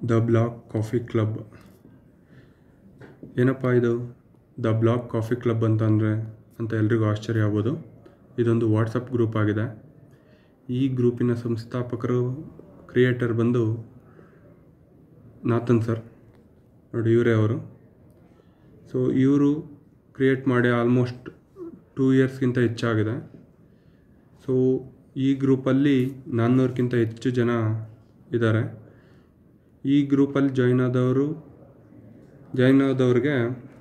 The black coffee club. ಏನಪ್ಪ ಇದು the black coffee club ಅಂತ ಎಲ್ರಿಗೂ ಆಶ್ಚರ್ಯ ಆಗ್ಬೋದು. ಇದೊಂದು ವಾಟ್ಸಪ್ ಗ್ರೂಪ್ ಆಗಿದೆ. ಈ ಗ್ರೂಪಿನ ಸಂಸ್ಥಾಪಕರು ಕ್ರಿಯೇಟರ್ ಬಂದು ನಾಥನ್ ಸರ್ ನೋಡಿ, ಇವರೇ ಅವರು. ಸೊ ಇವರು ಕ್ರಿಯೇಟ್ ಮಾಡಿ ಆಲ್ಮೋಸ್ಟ್ 2 ಇಯರ್ಸ್ಗಿಂತ ಹೆಚ್ಚಾಗಿದೆ. ಸೊ ಈ ಗ್ರೂಪಲ್ಲಿ 400ಕ್ಕಿಂತ ಹೆಚ್ಚು ಜನ ಇದ್ದಾರೆ. ಈ ಗ್ರೂಪಲ್ಲಿ ಜಾಯ್ನ್ ಆದವ್ರಿಗೆ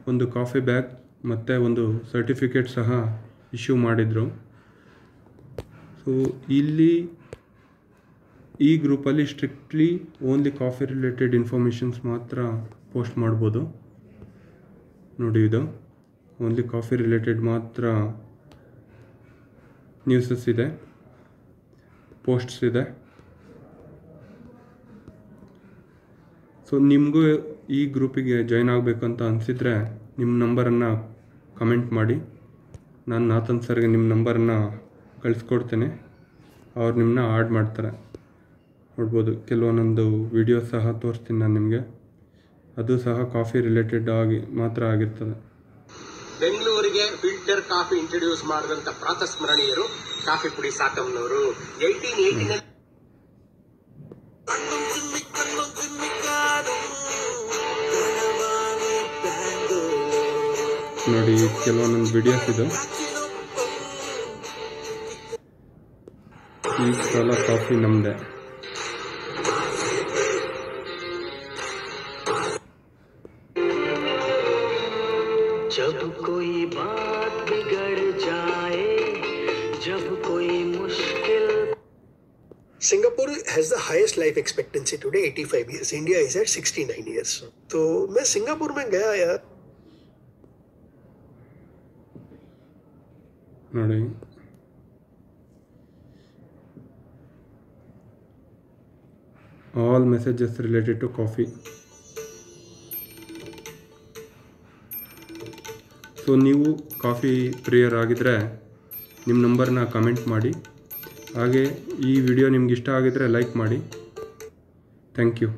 ಒಂದು ಕಾಫಿ ಬ್ಯಾಗ್ ಮತ್ತು ಒಂದು ಸರ್ಟಿಫಿಕೇಟ್ ಸಹ ಇಶ್ಯೂ ಮಾಡಿದರು. ಸೊ ಇಲ್ಲಿ ಈ ಗ್ರೂಪಲ್ಲಿ strictly only coffee related informations ಮಾತ್ರ ಪೋಸ್ಟ್ ಮಾಡ್ಬೋದು. ನೋಡಿ, ಇದು ಓನ್ಲಿ ಕಾಫಿ ರಿಲೇಟೆಡ್ ಮಾತ್ರ ನ್ಯೂಸಸ್ ಇದೆ, ಪೋಸ್ಟ್ಸ್ ಇದೆ. ಸೊ ನಿಮಗೂ ಈ ಗ್ರೂಪಿಗೆ ಜಾಯ್ನ್ ಆಗಬೇಕಂತ ಅನಿಸಿದರೆ ನಿಮ್ಮ ನಂಬರನ್ನು ಕಮೆಂಟ್ ಮಾಡಿ. ನಾನು ನಾಥನ್ ಸರ್ಗೆ ನಿಮ್ಮ ನಂಬರನ್ನು ಕಳಿಸ್ಕೊಡ್ತೇನೆ. ಅವ್ರು ನಿಮ್ಮನ್ನ ಆಡ್ ಮಾಡ್ತಾರೆ. ನೋಡ್ಬೋದು, ಕೆಲವೊಂದೊಂದು ವಿಡಿಯೋ ಸಹ ತೋರಿಸ್ತೀನಿ ನಾನು ನಿಮಗೆ. ಅದು ಸಹ ಕಾಫಿ ರಿಲೇಟೆಡ್ ಮಾತ್ರ ಆಗಿರ್ತದೆ. ಬೆಂಗಳೂರಿಗೆ ಫಿಲ್ಟರ್ ಕಾಫಿ ಇಂಟ್ರೊಡ್ಯೂಸ್ ಮಾಡಿದಂತ ಪ್ರಾತಸ್ಮರಣೀಯರು ಕಾಫಿ ಪುಡಿ ಸಾಕಮ್ನವರು 1880 ನೋಡಿ, ಕೆಲವೊಂದೊಂದು ವಿಡಿಯೋಸ್ ಇದು. ಈ ಸಲ ಕಾಫಿ ನಮ್ಮದೇ. जब कोई बात बिगड़ जाए, जब कोई मुश्किल. Singapore has the highest life expectancy today, 85 years. India is at 69 years. तो मैं सिंगापुर में गया यार. ನೋಡಿ, all messages related to coffee. So ನೀವು ಕಾಫಿ ಪ್ರಿಯರ್ ಆಗಿದ್ದರೆ ನಿಮ್ಮ ನಂಬರ್ನ ಕಮೆಂಟ್ ಮಾಡಿ. ಹಾಗೆ ಈ ವಿಡಿಯೋ ನಿಮ್ಗೆ ಇಷ್ಟ ಆಗಿದ್ದರೆ ಲೈಕ್ ಮಾಡಿ. Thank you.